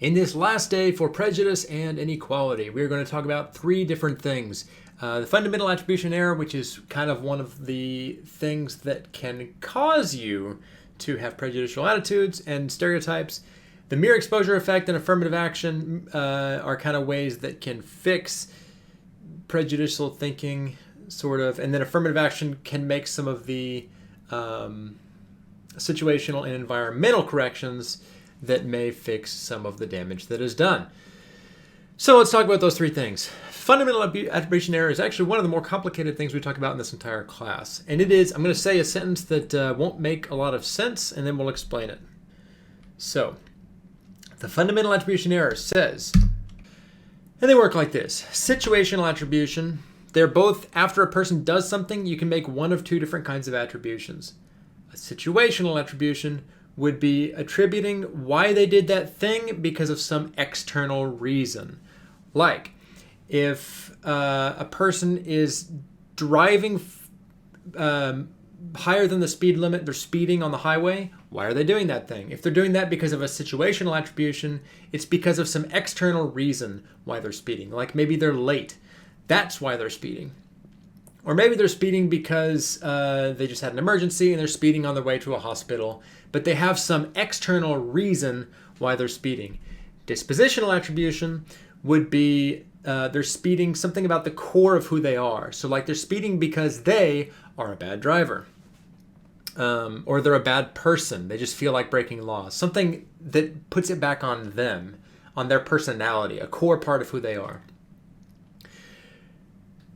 In this last day for prejudice and inequality, we're going to talk about three different things. The fundamental attribution error, which is kind of one of the things that can cause you to have prejudicial attitudes and stereotypes. The mere exposure effect and affirmative action are kind of ways that can fix prejudicial thinking, sort of. And then affirmative action can make some of the situational and environmental corrections that may fix some of the damage that is done. So let's talk about those three things. Fundamental attribution error is actually one of the more complicated things we talk about in this entire class. And it is, I'm going to say a sentence that won't make a lot of sense, and then we'll explain it. So, the fundamental attribution error says, and they work like this. Situational attribution, they're both, after a person does something, you can make one of two different kinds of attributions. A situational attribution would be attributing why they did that thing because of some external reason. Like, if a person is driving higher than the speed limit, they're speeding on the highway, why are they doing that thing? If they're doing that because of a situational attribution, it's because of some external reason why they're speeding. Like maybe they're late. That's why they're speeding. Or maybe they're speeding because they just had an emergency and they're speeding on their way to a hospital, but they have some external reason why they're speeding. Dispositional attribution would be they're speeding something about the core of who they are. So like they're speeding because they are a bad driver. Or they're a bad person. They just feel like breaking laws. Something that puts it back on them, on their personality, a core part of who they are.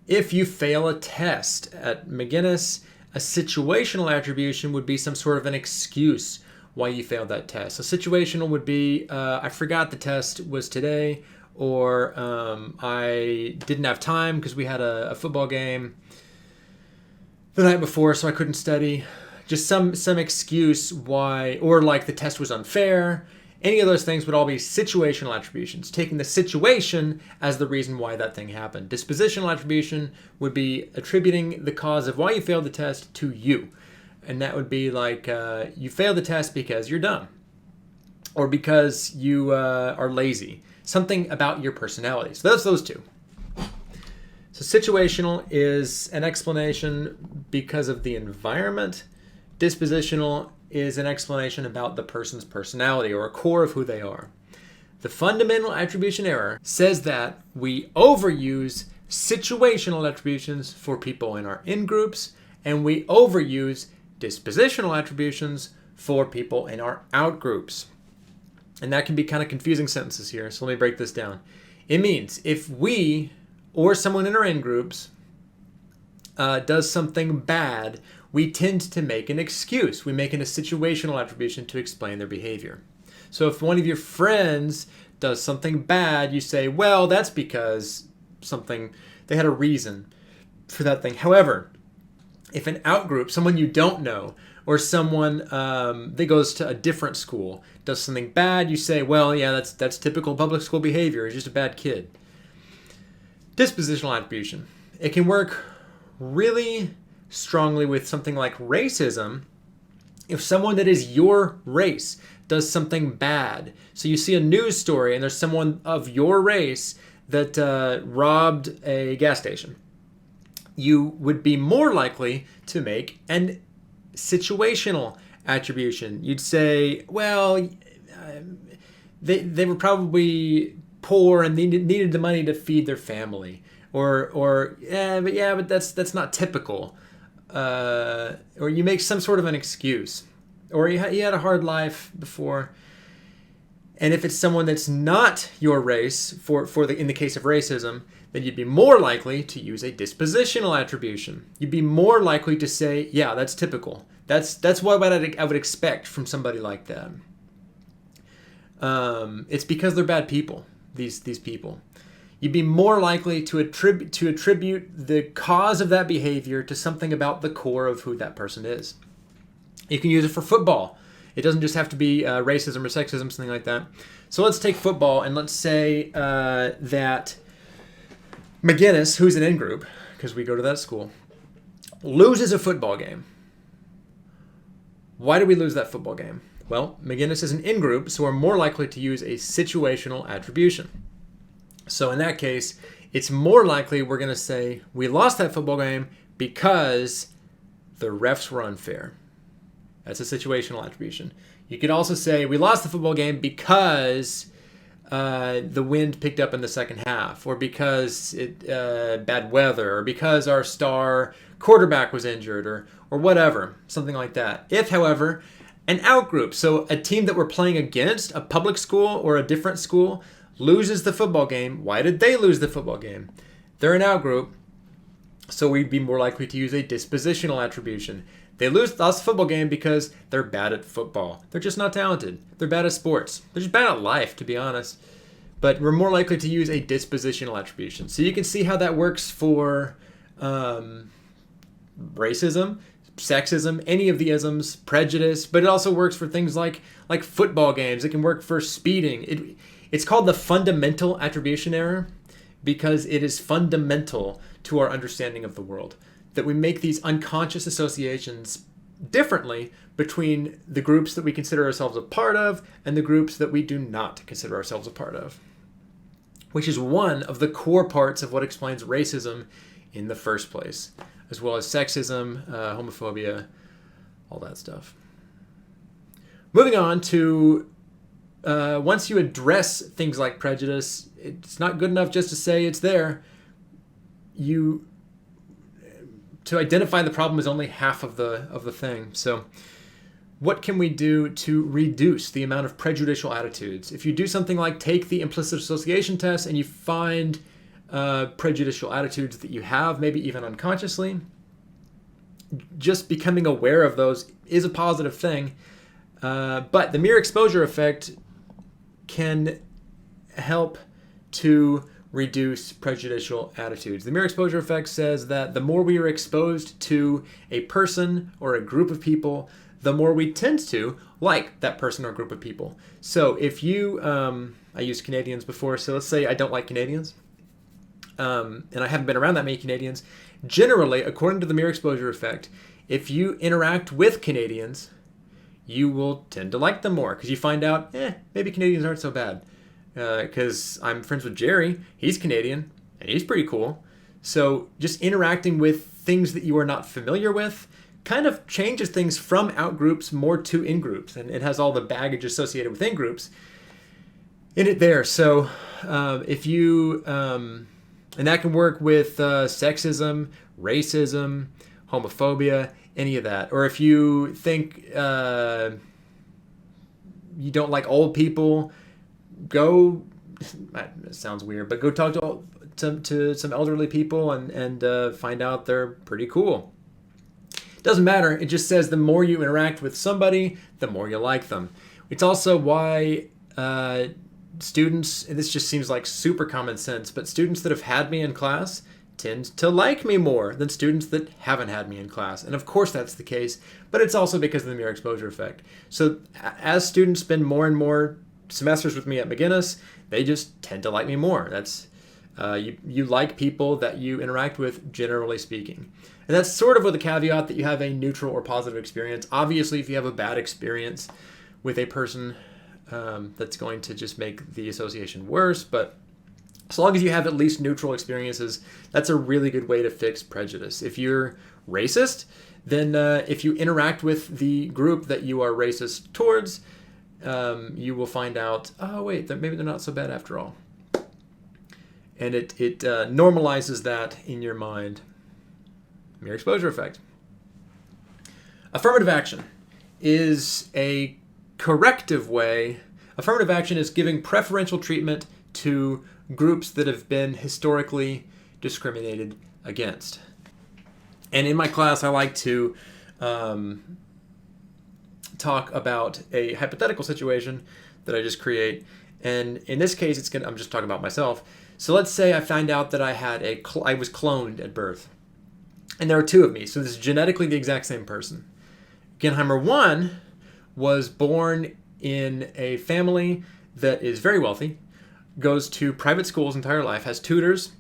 If you fail a test at McGinnis, a situational attribution would be some sort of an excuse why you failed that test. A situational would be, I forgot the test was today, or I didn't have time because we had a football game the night before, so I couldn't study. Just some excuse why, or like the test was unfair. Any of those things would all be situational attributions, taking the situation as the reason why that thing happened. Dispositional attribution would be attributing the cause of why you failed the test to you. And that would be like, you failed the test because you're dumb. Or because you are lazy. Something about your personality. So that's those two. So situational is an explanation because of the environment. Dispositional is an explanation about the person's personality or a core of who they are. The fundamental attribution error says that we overuse situational attributions for people in our in-groups, and we overuse dispositional attributions for people in our out-groups. And that can be kind of confusing sentences here, so let me break this down. It means if we or someone in our in-groups does something bad, we tend to make an excuse. We make a situational attribution to explain their behavior. So if one of your friends does something bad, you say, well, that's because they had a reason for that thing. However, if an outgroup, someone you don't know, or someone that goes to a different school does something bad, you say, well, yeah, that's typical public school behavior. He's just a bad kid. Dispositional attribution. It can work really strongly with something like racism. If someone that is your race does something bad, so you see a news story and there's someone of your race that robbed a gas station, you would be more likely to make an situational attribution. You'd say, well, they were probably poor and they needed the money to feed their family, but that's not typical. Or you make some sort of an excuse, or he had a hard life before. And if it's someone that's not your race, in the case of racism, then you'd be more likely to use a dispositional attribution. You'd be more likely to say, yeah, that's typical. That's what I would expect from somebody like that. It's because they're bad people. These people. You'd be more likely to attribute the cause of that behavior to something about the core of who that person is. You can use it for football. It doesn't just have to be racism or sexism, something like that. So let's take football, and let's say that McGinnis, who's an in-group, because we go to that school, loses a football game. Why did we lose that football game? Well, McGinnis is an in-group, so we're more likely to use a situational attribution. So in that case, it's more likely we're going to say we lost that football game because the refs were unfair. That's a situational attribution. You could also say we lost the football game because the wind picked up in the second half, or because bad weather, or because our star quarterback was injured, or whatever, something like that. If, however, an outgroup, so a team that we're playing against, a public school or a different school, loses the football game, why did they lose the football game? They're an outgroup, so we'd be more likely to use a dispositional attribution. They lost the football game because they're bad at football. They're just not talented. They're bad at sports. They're just bad at life, to be honest. But we're more likely to use a dispositional attribution. So you can see how that works for racism, sexism, any of the isms, prejudice, but it also works for things like football games. It can work for speeding. It's called the fundamental attribution error because it is fundamental to our understanding of the world, that we make these unconscious associations differently between the groups that we consider ourselves a part of and the groups that we do not consider ourselves a part of, which is one of the core parts of what explains racism in the first place, as well as sexism, homophobia, all that stuff. Moving on to once you address things like prejudice, it's not good enough just to say it's there. To identify the problem is only half of the thing. So what can we do to reduce the amount of prejudicial attitudes? If you do something like take the implicit association test and you find prejudicial attitudes that you have, maybe even unconsciously, just becoming aware of those is a positive thing. But the mere exposure effect can help to reduce prejudicial attitudes. The mere exposure effect says that the more we are exposed to a person or a group of people, the more we tend to like that person or group of people. So if you, I used Canadians before, so let's say I don't like Canadians, and I haven't been around that many Canadians. Generally, according to the mere exposure effect, if you interact with Canadians, you will tend to like them more because you find out, maybe Canadians aren't so bad. Because I'm friends with Jerry, he's Canadian, and he's pretty cool. So just interacting with things that you are not familiar with kind of changes things from out-groups more to in-groups, and it has all the baggage associated with in-groups in it there. So if you, and that can work with sexism, racism, homophobia, any of that. Or if you think you don't like old people, go, it sounds weird, but go talk to some elderly people and find out they're pretty cool. It doesn't matter. It just says the more you interact with somebody, the more you like them. It's also why students, and this just seems like super common sense, but students that have had me in class tend to like me more than students that haven't had me in class. And of course that's the case, but it's also because of the mere exposure effect. So as students spend more and more semesters with me at McGinnis, they just tend to like me more. That's you like people that you interact with, generally speaking. And that's sort of with a caveat that you have a neutral or positive experience. Obviously, if you have a bad experience with a person, that's going to just make the association worse. But as long as you have at least neutral experiences, that's a really good way to fix prejudice. If you're racist, then if you interact with the group that you are racist towards, you will find out, oh wait, maybe they're not so bad after all. And it normalizes that in your mind. Mere exposure effect. Affirmative action is a corrective way. Affirmative action is giving preferential treatment to groups that have been historically discriminated against. And in my class, I like to talk about a hypothetical situation that I just create. And in this case, I'm just talking about myself. So let's say I find out that I was cloned at birth. And there are two of me, so this is genetically the exact same person. Genheimer 1 was born in a family that is very wealthy, goes to private schools entire life, has tutors,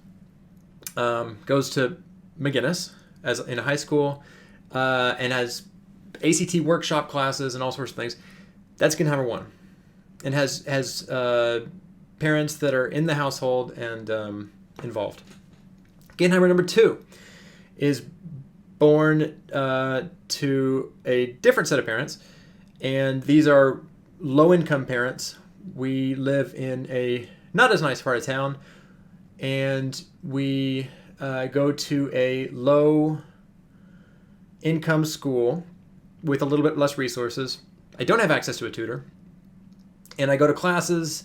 goes to McGinnis as in high school, and has ACT workshop classes and all sorts of things. That's Genheimer 1, and has parents that are in the household and involved. Genheimer number 2 is born to a different set of parents, and these are low-income parents. We live in a not as nice part of town, and we go to a low-income school with a little bit less resources. I don't have access to a tutor, and I go to classes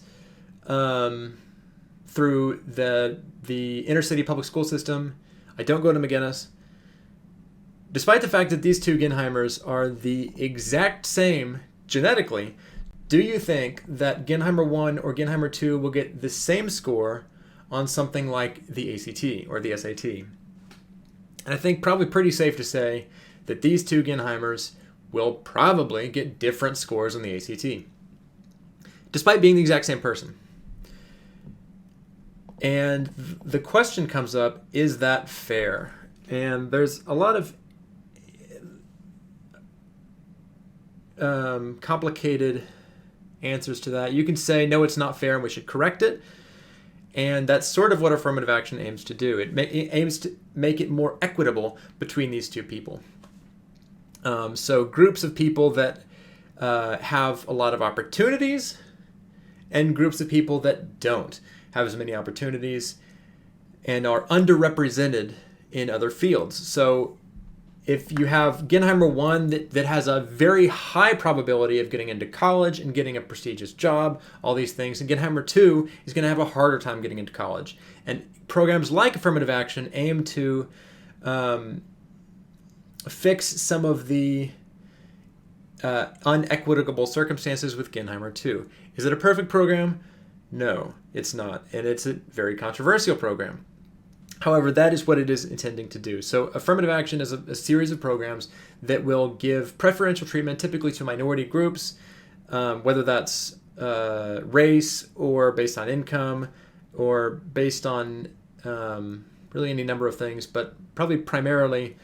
through the inner city public school system. I don't go to McGinnis. Despite the fact that these two Genheimers are the exact same genetically, do you think that Genheimer 1 or Genheimer 2 will get the same score on something like the ACT or the SAT? And I think probably pretty safe to say that these two Genheimers will probably get different scores on the ACT, despite being the exact same person. And the question comes up, is that fair? And there's a lot of complicated answers to that. You can say, no, it's not fair and we should correct it. And that's sort of what affirmative action aims to do. It aims to make it more equitable between these two people. So groups of people that have a lot of opportunities and groups of people that don't have as many opportunities and are underrepresented in other fields. So if you have Genheimer 1 that has a very high probability of getting into college and getting a prestigious job, all these things, and Genheimer 2 is going to have a harder time getting into college. And programs like affirmative action aim to fix some of the unequitable circumstances with Genheimer 2. Is it a perfect program? No, it's not. And it's a very controversial program. However, that is what it is intending to do. So affirmative action is a series of programs that will give preferential treatment typically to minority groups, whether that's race or based on income or based on really any number of things, but probably primarily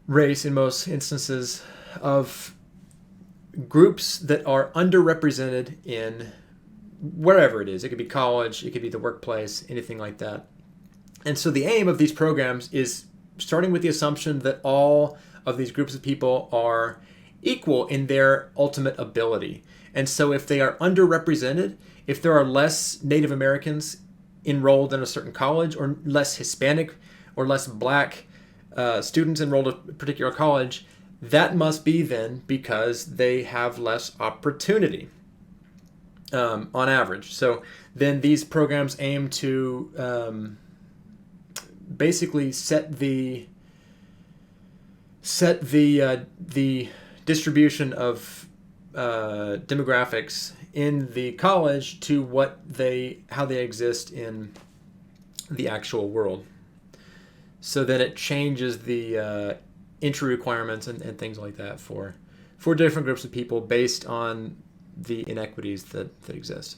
race in most instances, of groups that are underrepresented in wherever it is. It could be college, it could be the workplace, anything like that. And so the aim of these programs is starting with the assumption that all of these groups of people are equal in their ultimate ability. And so if they are underrepresented, if there are less Native Americans enrolled in a certain college, or less Hispanic or less Black students enrolled at a particular college, that must be then because they have less opportunity on average. So then these programs aim to basically set the distribution of demographics in the college to how they exist in the actual world. So that it changes the entry requirements and things like that for different groups of people based on the inequities that exist.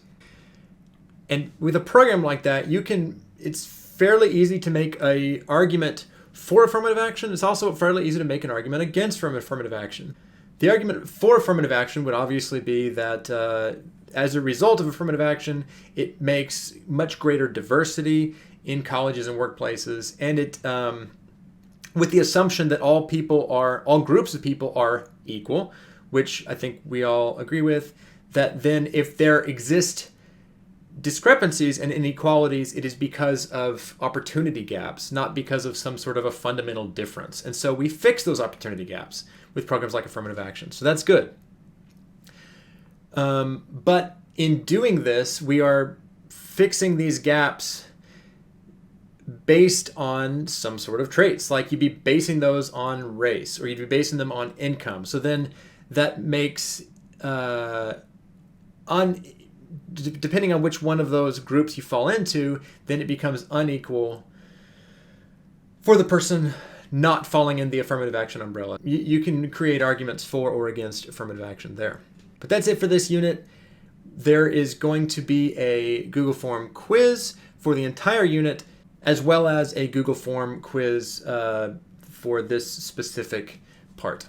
And with a program like that, it's fairly easy to make an argument for affirmative action. It's also fairly easy to make an argument against affirmative action. The argument for affirmative action would obviously be that as a result of affirmative action, it makes much greater diversity in colleges and workplaces, and it with the assumption that all groups of people are equal, which I think we all agree with, that then if there exist discrepancies and inequalities, it is because of opportunity gaps, not because of some sort of a fundamental difference. And so we fix those opportunity gaps with programs like affirmative action. So that's good. But in doing this, we are fixing these gaps based on some sort of traits. Like you'd be basing those on race, or you'd be basing them on income. So then that makes depending on which one of those groups you fall into, then it becomes unequal for the person not falling in the affirmative action umbrella. You can create arguments for or against affirmative action there. But that's it for this unit. There is going to be a Google Form quiz for the entire unit, as well as a Google Form quiz for this specific part.